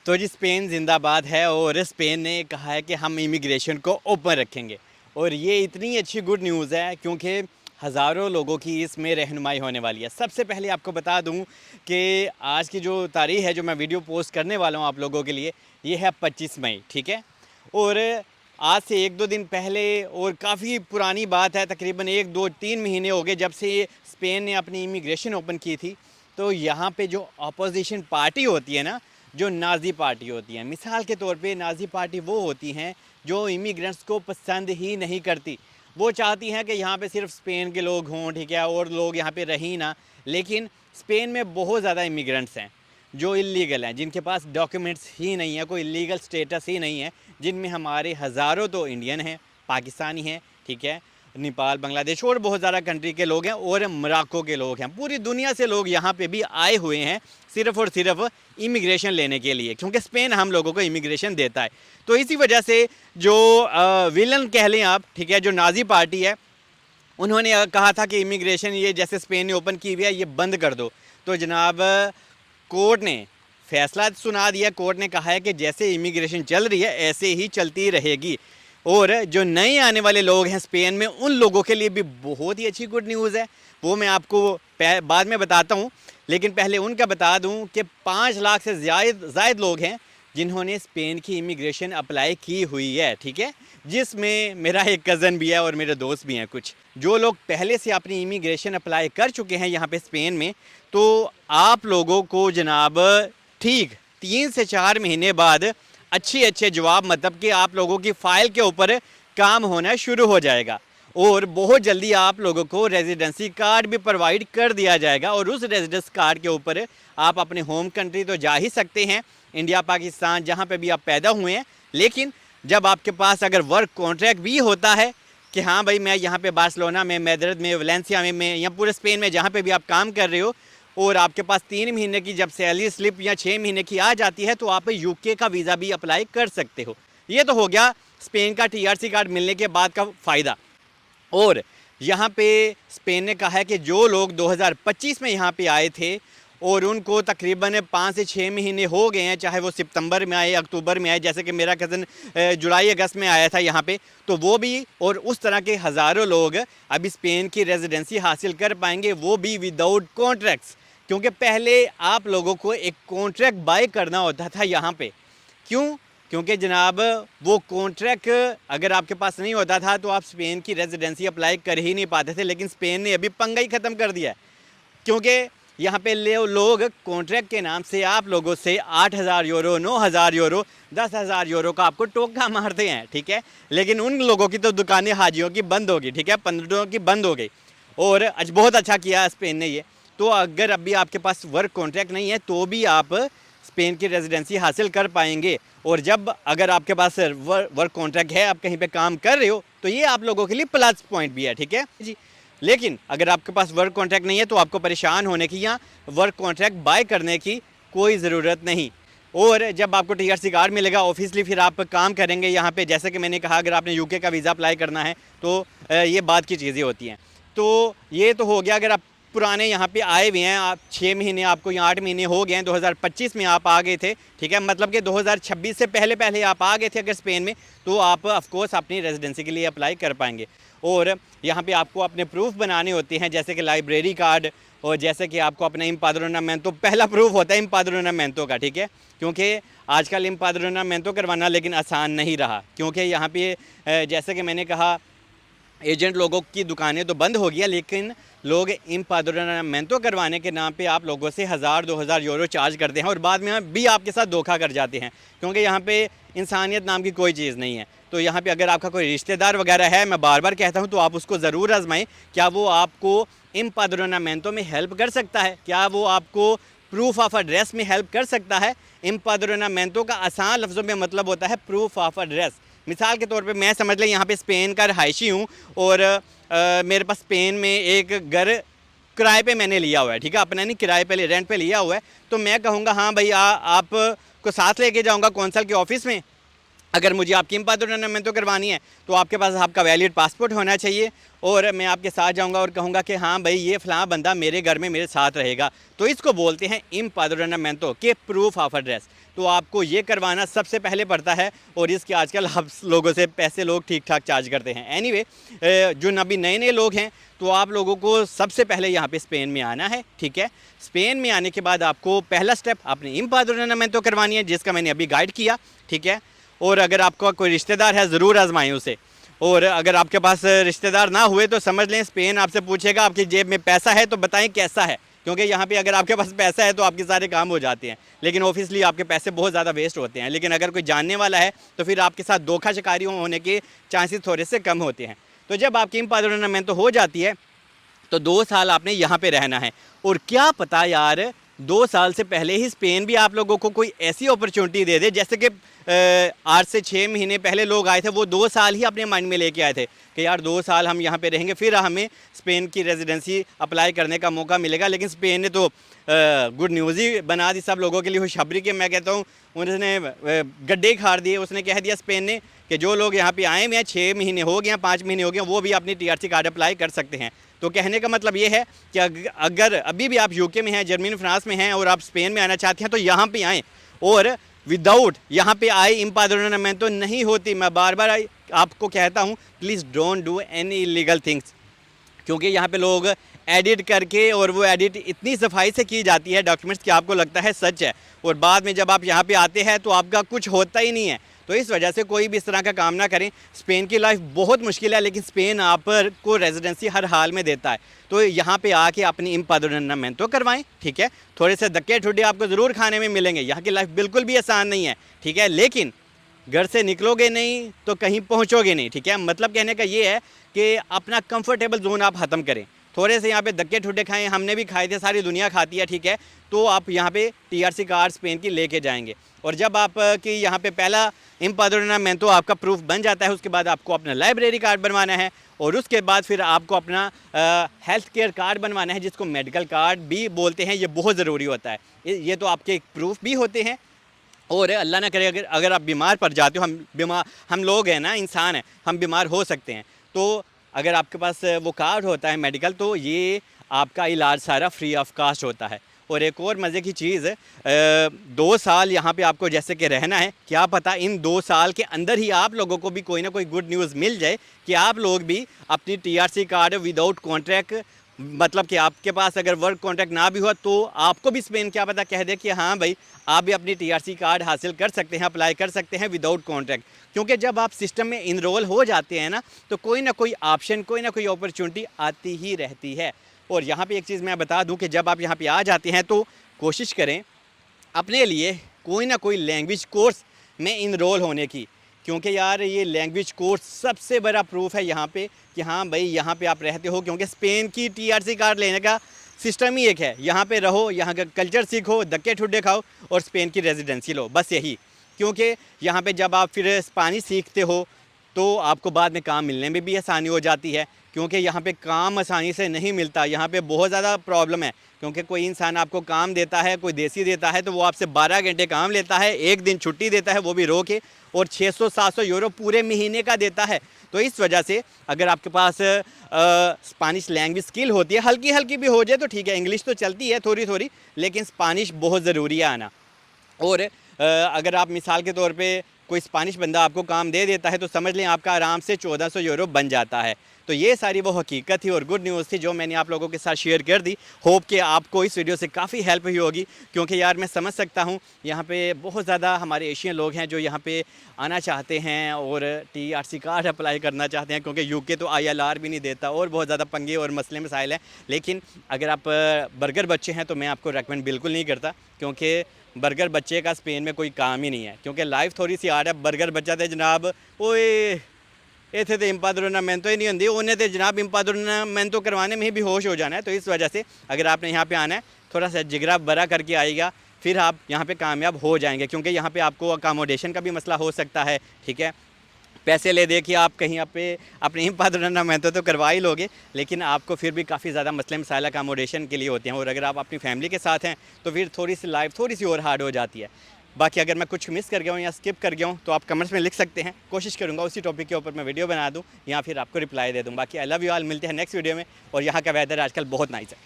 तो जी स्पेन जिंदाबाद है और स्पेन ने कहा है कि हम इमिग्रेशन को ओपन रखेंगे। और ये इतनी अच्छी गुड न्यूज़ है क्योंकि हज़ारों लोगों की इसमें रहनुमाई होने वाली है। सबसे पहले आपको बता दूं कि आज की जो तारीख़ है जो मैं वीडियो पोस्ट करने वाला हूं आप लोगों के लिए, ये है 25 मई, ठीक है। और आज से एक दो दिन पहले और काफ़ी पुरानी बात है, तकरीबन एक दो तीन महीने हो गए जब से स्पेन ने अपनी इमिग्रेशन ओपन की थी। तो यहाँ पे जो अपोजिशन पार्टी होती है ना, जो नाज़ी पार्टी होती है, मिसाल के तौर पे नाज़ी पार्टी वो होती हैं जो इमिग्रेंट्स को पसंद ही नहीं करती। वो चाहती हैं कि यहाँ पे सिर्फ स्पेन के लोग हों, ठीक है, और लोग यहाँ पे रह ही ना। लेकिन स्पेन में बहुत ज़्यादा इमिग्रेंट्स हैं जो इलीगल हैं, जिनके पास डॉक्यूमेंट्स ही नहीं है, कोई लीगल स्टेटस ही नहीं है, जिनमें हमारे हज़ारों तो इंडियन हैं, पाकिस्तानी हैं, ठीक है, नेपाल, बांग्लादेश और बहुत ज़्यादा कंट्री के लोग हैं और मोरक्को के लोग हैं। पूरी दुनिया से लोग यहाँ पे भी आए हुए हैं सिर्फ़ और सिर्फ इमिग्रेशन लेने के लिए, क्योंकि स्पेन हम लोगों को इमिग्रेशन देता है। तो इसी वजह से जो विलन कह लें आप, ठीक है, जो नाज़ी पार्टी है, उन्होंने कहा था कि इमिग्रेशन ये जैसे स्पेन ने ओपन की हुई है ये बंद कर दो। तो जनाब कोर्ट ने फैसला सुना दिया। कोर्ट ने कहा है कि जैसे इमिग्रेशन चल रही है ऐसे ही चलती रहेगी। और जो नए आने वाले लोग हैं स्पेन में, उन लोगों के लिए भी बहुत ही अच्छी गुड न्यूज़ है, वो मैं आपको बाद में बताता हूँ। लेकिन पहले उनका बता दूँ कि 5 लाख से ज़ायद लोग हैं जिन्होंने स्पेन की इमिग्रेशन अप्लाई की हुई है, ठीक है, जिसमें मेरा एक कज़न भी है और मेरे दोस्त भी हैं कुछ। जो लोग पहले से अपनी इमिग्रेशन अप्लाई कर चुके हैं यहाँ पे स्पेन में, तो आप लोगों को जनाब ठीक 3 से 4 महीने बाद अच्छे जवाब, मतलब कि आप लोगों की फ़ाइल के ऊपर काम होना शुरू हो जाएगा और बहुत जल्दी आप लोगों को रेजिडेंसी कार्ड भी प्रोवाइड कर दिया जाएगा। और उस रेजिडेंस कार्ड के ऊपर आप अपने होम कंट्री तो जा ही सकते हैं, इंडिया, पाकिस्तान, जहाँ पे भी आप पैदा हुए हैं। लेकिन जब आपके पास अगर वर्क कॉन्ट्रैक्ट भी होता है कि हाँ भाई मैं यहाँ पे बार्सिलोना में, मैद्रिद में, वलेंसिया में या पूरे स्पेन में जहाँ पे भी आप काम कर रहे हो, और आपके पास 3 महीने की जब सैलरी स्लिप या 6 महीने की आ जाती है, तो आप यूके का वीज़ा भी अप्लाई कर सकते हो। ये तो हो गया स्पेन का टीआरसी कार्ड मिलने के बाद का फ़ायदा। और यहाँ पे स्पेन ने कहा है कि जो लोग 2025 में यहाँ पे आए थे और उनको तकरीबन 5 से 6 महीने हो गए हैं, चाहे वो सितंबर में आए, अक्टूबर में आए, जैसे कि मेरा कज़न जुलाई अगस्त में आया था यहाँ पे, तो वो भी, और उस तरह के हज़ारों लोग अभी स्पेन की रेजिडेंसी हासिल कर पाएंगे, वो भी विदाउट कॉन्ट्रैक्ट्स। क्योंकि पहले आप लोगों को एक कॉन्ट्रैक्ट बाय करना होता था यहाँ पे। क्यों? क्योंकि जनाब वो कॉन्ट्रैक्ट अगर आपके पास नहीं होता था तो आप स्पेन की रेजिडेंसी अप्लाई कर ही नहीं पाते थे। लेकिन स्पेन ने अभी पंगा ही ख़त्म कर दिया है, क्योंकि यहाँ पे लोग कॉन्ट्रैक्ट के नाम से आप लोगों से 8,000 यूरो, 9,000 यूरो, 10,000 यूरो का आपको टोका मारते हैं, ठीक है। लेकिन उन लोगों की तो दुकानें हाजियों की बंद होगी, ठीक है, 15 की बंद हो गई। और आज बहुत अच्छा किया स्पेन ने ये। तो अगर अभी आपके पास वर्क कॉन्ट्रैक्ट नहीं है तो भी आप स्पेन की रेजिडेंसी हासिल कर पाएंगे। और जब अगर आपके पास वर्क कॉन्ट्रैक्ट है, आप कहीं पे काम कर रहे हो, तो ये आप लोगों के लिए प्लस पॉइंट भी है, ठीक है जी। लेकिन अगर आपके पास वर्क कॉन्ट्रैक्ट नहीं है तो आपको परेशान होने की या वर्क कॉन्ट्रैक्ट बाय करने की कोई ज़रूरत नहीं। और जब आपको टीआरसी कार्ड मिलेगा, ऑफिसली फिर आप काम करेंगे यहाँ पे। जैसे कि मैंने कहा, अगर आपने यूके का वीज़ा अप्लाई करना है तो ये बात की चीज़ें होती हैं। तो ये तो हो गया अगर आप पुराने यहाँ पे आए हुए हैं, आप 6 महीने आपको या 8 महीने हो गए हैं, 2025 में आप आ गए थे, ठीक है, मतलब कि 2026 से पहले आप आ गए थे अगर स्पेन में, तो आप ऑफकोर्स अपनी रेजिडेंसी के लिए अप्लाई कर पाएंगे। और यहाँ पे आपको अपने प्रूफ बनाने होते हैं, जैसे कि लाइब्रेरी कार्ड, और जैसे कि आपको अपना इम्पाद्रोनामेंटो, पहला प्रूफ होता है इम्पाद्रोनामेंटो का, ठीक है, क्योंकि आजकल इम्पाद्रोनामेंटो करवाना लेकिन आसान नहीं रहा, क्योंकि यहाँ पे जैसे कि मैंने कहा एजेंट लोगों की दुकानें तो बंद हो गई, लेकिन लोग इम्पाद्रोनामेंटो करवाने के नाम पे आप लोगों से 1,000-2,000 यूरो चार्ज करते हैं और बाद में भी आपके साथ धोखा कर जाते हैं, क्योंकि यहाँ पे इंसानियत नाम की कोई चीज़ नहीं है। तो यहाँ पे अगर आपका कोई रिश्तेदार वगैरह है, मैं बार बार कहता हूँ, तो आप उसको ज़रूर आजमाएं। क्या वो आपको इम्पाद्रोनामेंटो में हेल्प कर सकता है? क्या वो आपको प्रूफ ऑफ एड्रेस में हेल्प कर सकता है? इम्पाद्रोनामेंटो का आसान लफ्ज़ों में मतलब होता है प्रूफ ऑफ एड्रेस। मिसाल के तौर पे मैं समझ लें यहाँ पे स्पेन का रहायशी हूँ और मेरे पास स्पेन में एक घर किराए पे मैंने लिया हुआ है, ठीक है, अपना नहीं, किराए पे, रेंट पे लिया हुआ है। तो मैं कहूँगा हाँ भाई आप को साथ लेके जाऊँगा कौंसल के ऑफिस में, अगर मुझे आपकी इम्पादोरनामेंटो करवानी है तो आपके पास आपका वैलिड पासपोर्ट होना चाहिए और मैं आपके साथ जाऊंगा और कहूँगा कि हाँ भाई ये फ़लाँ बंदा मेरे घर में मेरे साथ रहेगा, तो इसको बोलते हैं इम्पादोरनामेंटो के प्रूफ ऑफ एड्रेस। तो आपको ये करवाना सबसे पहले पड़ता है और इसके आजकल हम लोगों से पैसे लोग ठीक ठाक चार्ज करते हैं। एनीवे जो अभी नए नए लोग हैं तो आप लोगों को सबसे पहले यहाँ पे स्पेन में आना है, ठीक है। स्पेन में आने के बाद आपको पहला स्टेप अपनी इम्पादोरनामेंटो करवानी है, जिसका मैंने अभी गाइड किया, ठीक है। और अगर आपका कोई रिश्तेदार है ज़रूर आजमाएं उसे, और अगर आपके पास रिश्तेदार ना हुए तो समझ लें स्पेन आपसे पूछेगा आपकी जेब में पैसा है तो बताएं कैसा है, क्योंकि यहाँ पे अगर आपके पास पैसा है तो आपके सारे काम हो जाते हैं, लेकिन ऑब्वियसली आपके पैसे बहुत ज़्यादा वेस्ट होते हैं। लेकिन अगर कोई जानने वाला है तो फिर आपके साथ धोखा शिकारी होने के चांसेस थोड़े से कम होते हैं। तो जब आपकी इम्पादोरनामेंटो हो जाती है तो 2 साल आपने यहाँ पे रहना है। और क्या पता यार 2 साल से पहले ही स्पेन भी आप लोगों को कोई ऐसी अपॉर्चुनिटी दे दे, जैसे कि 8 से 6 महीने पहले लोग आए थे, वो 2 साल ही अपने माइंड में लेके आए थे कि यार 2 साल हम यहाँ पे रहेंगे फिर हमें स्पेन की रेजिडेंसी अप्लाई करने का मौका मिलेगा। लेकिन स्पेन ने तो गुड न्यूज़ ही बना दी सब लोगों के लिए खुशखबरी के, मैं कहता हूँ उन्होंने गड्ढे खाड़ दिए। उसने कह दिया स्पेन ने कि जो लोग यहाँ पे आए हुए हैं 6 महीने हो गए, 5 महीने हो गए, वो भी अपनी TRC कार्ड अप्लाई कर सकते हैं। तो कहने का मतलब ये है कि अगर अभी भी आप यूके में हैं, जर्मनी फ्रांस में हैं और आप स्पेन में आना चाहते हैं तो यहाँ पे आएँ, और विदाउट यहाँ पे आए इम्पादोरनामेंटो नहीं होती। मैं बार बार आपको कहता हूँ please don't do any illegal things, क्योंकि यहाँ पे लोग एडिट करके, और वो एडिट इतनी सफाई से की जाती है डॉक्यूमेंट्स कि आपको लगता है सच है, और बाद में जब आप यहाँ पे आते हैं तो आपका कुछ होता ही नहीं है। तो इस वजह से कोई भी इस तरह का काम ना करें। स्पेन की लाइफ बहुत मुश्किल है, लेकिन स्पेन आप को रेजिडेंसी हर हाल में देता है। तो यहाँ पे आके अपनी इम्पादोरनामेंटो करवाएं, ठीक है। थोड़े से धक्के ठुड्डे आपको ज़रूर खाने में मिलेंगे, यहाँ की लाइफ बिल्कुल भी आसान नहीं है, ठीक है। लेकिन घर से निकलोगे नहीं तो कहीं पहुँचोगे नहीं, ठीक है। मतलब कहने का ये है कि अपना कंफर्टेबल जोन आप ख़त्म करें, थोड़े से यहाँ पे धक्के ठुड्डे खाएं, हमने भी खाए थे, सारी दुनिया खाती है, ठीक है। तो आप यहाँ पे TRC कार्ड स्पेन की लेके जाएंगे, और जब आप कि यहाँ पे पहला इम्पादोरनामेंटो आपका प्रूफ बन जाता है, उसके बाद आपको अपना लाइब्रेरी कार्ड बनवाना है, और उसके बाद फिर आपको अपना हेल्थ केयर कार्ड बनवाना है, जिसको मेडिकल कार्ड भी बोलते हैं। ये बहुत ज़रूरी होता है, ये तो आपके प्रूफ भी होते हैं। और अल्लाह ना करे अगर आप बीमार पड़ जाते हो, हम लोग हैं ना, इंसान हैं, हम बीमार हो सकते हैं। तो अगर आपके पास वो कार्ड होता है मेडिकल, तो ये आपका इलाज सारा फ्री ऑफ कास्ट होता है। और एक और मज़े की चीज़, 2 साल यहाँ पे आपको जैसे कि रहना है, क्या पता इन 2 साल के अंदर ही आप लोगों को भी कोई ना कोई गुड न्यूज़ मिल जाए कि आप लोग भी अपनी TRC कार्ड विदाउट कॉन्ट्रैक्ट, मतलब कि आपके पास अगर वर्क कॉन्ट्रैक्ट ना भी हुआ तो आपको भी स्पेन क्या पता कह दे कि हाँ भाई आप भी अपनी TRC कार्ड हासिल कर सकते हैं, अप्लाई कर सकते हैं विदाउट कॉन्ट्रैक्ट। क्योंकि जब आप सिस्टम में इनरोल हो जाते हैं ना, तो कोई ना कोई ऑप्शन, कोई ना कोई अपॉर्चुनिटी आती ही रहती है। और यहाँ पे एक चीज़ मैं बता दूँ कि जब आप यहाँ पे आ जाते हैं तो कोशिश करें अपने लिए कोई ना कोई लैंग्वेज कोर्स में इनरोल होने की, क्योंकि यार ये लैंग्वेज कोर्स सबसे बड़ा प्रूफ है यहाँ पे कि हाँ भाई यहाँ पे आप रहते हो। क्योंकि स्पेन की TRC कार्ड लेने का सिस्टम ही एक है, यहाँ पे रहो, यहाँ का कल्चर सीखो, धक्के ठुड्डे खाओ और स्पेन की रेजिडेंसी लो, बस यही। क्योंकि यहाँ पे जब आप फिर स्पेनिश सीखते हो तो आपको बाद में काम मिलने में भी आसानी हो जाती है, क्योंकि यहाँ पे काम आसानी से नहीं मिलता। यहाँ पे बहुत ज़्यादा प्रॉब्लम है, क्योंकि कोई इंसान आपको काम देता है, कोई देसी देता है, तो वो आपसे 12 घंटे काम लेता है, 1 दिन छुट्टी देता है, वो भी रो के, और 600-700 यूरो पूरे महीने का देता है। तो इस वजह से अगर आपके पास स्पेनिश लैंग्वेज स्किल होती है, हल्की हल्की भी हो जाए तो ठीक है, इंग्लिश तो चलती है थोड़ी थोड़ी, लेकिन स्पेनिश बहुत ज़रूरी है आना। और अगर आप मिसाल के तौर पे कोई स्पेनिश बंदा आपको काम दे देता है तो समझ लें आपका आराम से 1400 यूरो बन जाता है। तो ये सारी वो हकीकत थी और गुड न्यूज़ थी जो मैंने आप लोगों के साथ शेयर कर दी। होप कि आपको इस वीडियो से काफ़ी हेल्प हुई होगी, क्योंकि यार मैं समझ सकता हूँ यहाँ पे बहुत ज़्यादा हमारे एशियन लोग हैं जो यहाँ पे आना चाहते हैं और TRC कार्ड अप्लाई करना चाहते हैं, क्योंकि यूके तो ILR भी नहीं देता और बहुत ज़्यादा पंगे और मसले मसाइल हैं। लेकिन अगर आप बर्गर बच्चे हैं तो मैं आपको रेकमेंड बिल्कुल नहीं करता, क्योंकि बर्गर बच्चे का स्पेन में कोई काम ही नहीं है। क्योंकि लाइफ थोड़ी सी हार्ड है। बर्गर बच्चा तो जनाब ओए इतने तो इम्पादोरनामेंटो ही नहीं होंगी, उन्हें तो जनाब इम्पादोरनामेंटो करवाने में ही बेहोश हो जाना है। तो इस वजह से अगर आपने यहाँ पे आना है थोड़ा सा जिगरा बड़ा करके आएगा, फिर आप यहाँ पे कामयाब हो जाएंगे। क्योंकि यहाँ पे आपको अकामोडेशन का भी मसला हो सकता है, ठीक है। पैसे ले दे के आप कहीं पे अपने इम्पादोरनामेंटो तो करवा ही लोगे, लेकिन आपको फिर भी काफ़ी ज़्यादा मसले मसाइल अकामोडेशन के लिए होते हैं। और अगर आप अपनी फैमिली के साथ हैं तो फिर थोड़ी सी लाइफ थोड़ी सी और हार्ड हो जाती है। बाकी अगर मैं कुछ मिस कर गया हूँ या स्किप कर गया हूँ तो आप कमेंट्स में लिख सकते हैं, कोशिश करूँगा उसी टॉपिक के ऊपर मैं वीडियो बना दूँ या फिर आपको रिप्लाई दे दूँ। बाकी आई लव यू ऑल, मिलते हैं नेक्स्ट वीडियो में। और यहाँ का वेदर आजकल बहुत नाइस है।